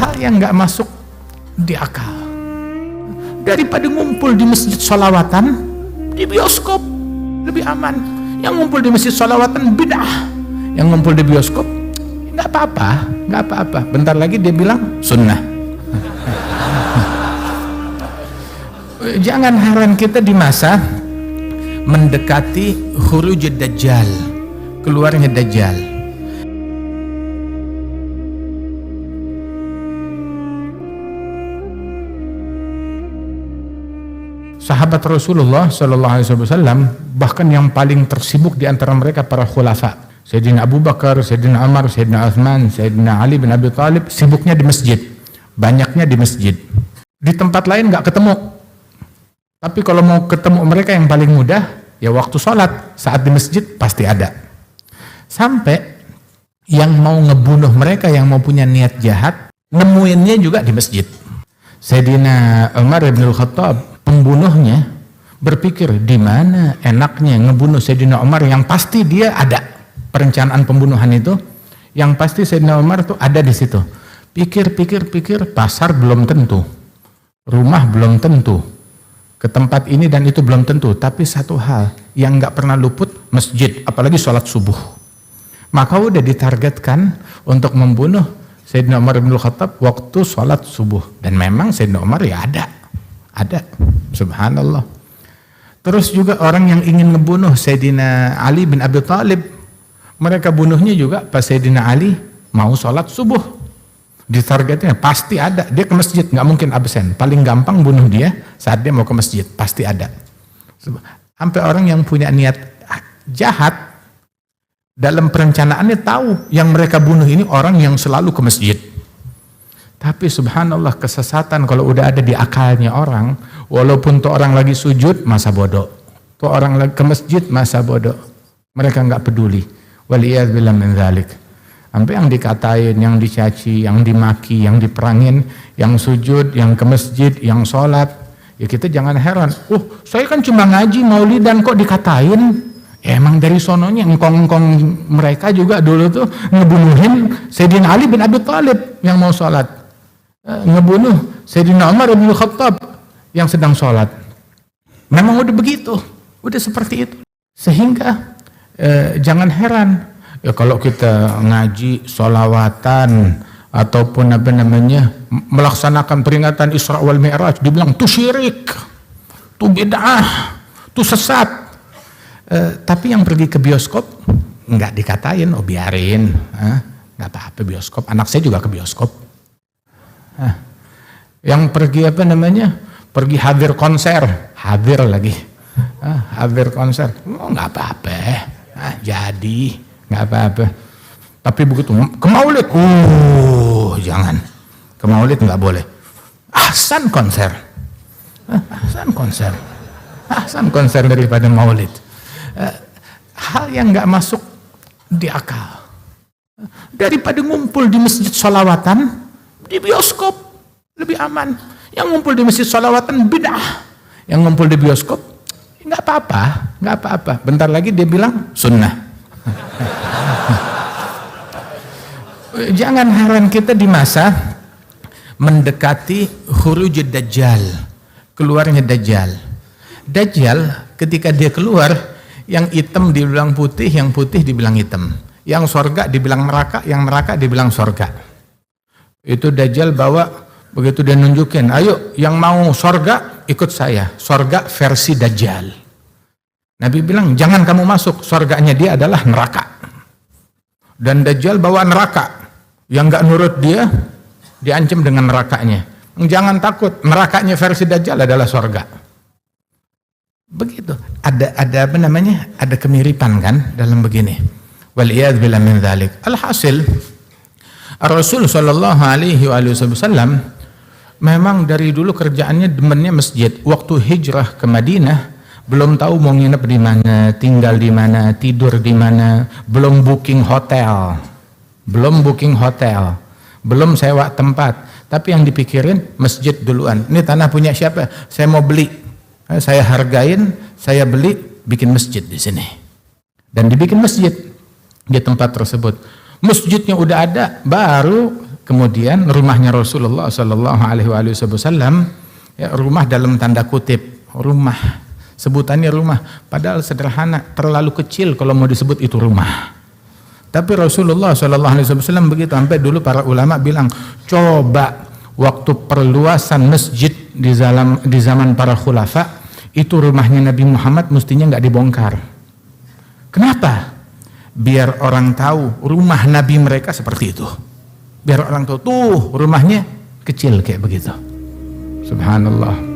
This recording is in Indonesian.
hal yang nggak masuk di akal. Daripada ngumpul di masjid sholawatan, di bioskop lebih aman. Yang ngumpul di masjid sholawatan bid'ah, yang ngumpul di bioskop nggak apa-apa, nggak apa-apa. Bentar lagi dia bilang sunnah. Jangan heran kita di masa mendekati khurujud dajjal, keluarnya dajjal. Sahabat Rasulullah Sallallahu Alaihi Wasallam, bahkan yang paling tersibuk di antara mereka para khulafa, Sayyidina Abu Bakar, Sayyidina Umar, Sayyidina Utsman, Sayyidina Ali bin Abi Thalib, sibuknya di masjid, banyaknya di masjid. Di tempat lain nggak ketemu. Tapi kalau mau ketemu mereka yang paling mudah, ya waktu sholat, saat di masjid pasti ada. Sampai yang mau ngebunuh mereka, yang mau punya niat jahat, nemuinnya juga di masjid. Sayyidina Umar bin Khattab, pembunuhnya, berpikir di mana enaknya ngebunuh Sayyidina Umar, yang pasti dia ada perencanaan pembunuhan itu, yang pasti Sayyidina Umar tuh ada di situ. Pikir, pasar belum tentu, rumah belum tentu, ke tempat ini dan itu belum tentu, tapi satu hal yang nggak pernah luput, masjid, apalagi sholat subuh. Maka udah ditargetkan untuk membunuh Sayyidina Umar bin Khattab waktu sholat subuh, dan memang Sayyidina Umar ya ada, subhanallah. Terus juga orang yang ingin ngebunuh Sayyidina Ali bin Abi Thalib, mereka bunuhnya juga pas Sayyidina Ali mau sholat subuh. Ditargetnya pasti ada, dia ke masjid, nggak mungkin absen. Paling gampang bunuh dia saat dia mau ke masjid, pasti ada. Sampai orang yang punya niat jahat dalam perencanaannya tahu yang mereka bunuh ini orang yang selalu ke masjid. Tapi subhanallah, kesesatan kalau udah ada di akalnya orang, walaupun tuh orang lagi sujud masa bodoh, tuh orang lagi ke masjid masa bodoh, mereka nggak peduli. Waliyadzubillah min dzalik. Sampai yang dikatain, yang dicaci, yang dimaki, yang diperangin, yang sujud, yang ke masjid, yang sholat, ya kita jangan heran. Saya kan cuma ngaji maulidan kok dikatain. Emang dari sononya engkong-engkong mereka juga dulu tuh ngebunuhin Sayyidina Ali bin Abi Thalib yang mau sholat, ngebunuh Sayyidina Umar bin Khattab yang sedang sholat. Memang udah begitu, udah seperti itu. Sehingga jangan heran ya kalau kita ngaji sholawatan ataupun melaksanakan peringatan Isra wal Mi'raj dibilang tuh syirik, tuh bid'ah, tuh sesat. Tapi yang pergi ke bioskop nggak dikatain, biarin, nggak apa-apa bioskop. Anak saya juga ke bioskop. Yang pergi pergi hadir konser, hadir lagi, hadir konser, nggak apa-apa, jadi nggak apa-apa. Tapi begitu ke maulid, jangan, ke maulid nggak boleh. Ahsan konser, ahsan konser daripada maulid. Hal yang nggak masuk di akal. Daripada ngumpul di masjid sholawatan, di bioskop lebih aman. Yang ngumpul di masjid sholawatan bid'ah, yang ngumpul di bioskop nggak apa-apa. Bentar lagi dia bilang sunnah. Jangan heran kita di masa mendekati khurujud dajjal, keluarnya dajjal. Dajjal ketika dia keluar, yang hitam dibilang putih, yang putih dibilang hitam, yang sorga dibilang neraka, yang neraka dibilang sorga. Itu dajjal bawa, begitu dia nunjukin, ayo yang mau sorga ikut saya, sorga versi dajjal. Nabi bilang jangan kamu masuk, sorganya dia adalah neraka. Dan dajjal bawa neraka, yang nggak nurut dia diancam dengan nerakanya. Jangan takut, nerakanya versi dajjal adalah sorga. Begitu, ada kemiripan kan dalam begini. Waliyadzubillah min dzalik. Alhasil Rasul sallallahu alaihi wasallam memang dari dulu kerjaannya demennya masjid. Waktu hijrah ke Madinah belum tahu mau nginep di mana, tinggal di mana, tidur di mana, belum booking hotel, belum sewa tempat. Tapi yang dipikirin masjid duluan. Ini tanah punya siapa? Saya mau beli. Saya hargain, saya beli, bikin masjid di sini. Dan dibikin masjid di tempat tersebut. Masjidnya udah ada, baru Kemudian rumahnya Rasulullah Shallallahu Alaihi Wasallam, ya, rumah dalam tanda kutip, rumah, sebutannya rumah, padahal sederhana, terlalu kecil kalau mau disebut itu rumah. Tapi Rasulullah Shallallahu Alaihi Wasallam begitu, sampai dulu para ulama bilang, coba waktu perluasan masjid di zaman para khulafa, itu rumahnya Nabi Muhammad mestinya nggak dibongkar. Kenapa? Biar orang tahu rumah Nabi mereka seperti itu. Biar orang tahu tuh rumahnya kecil kayak begitu. Subhanallah.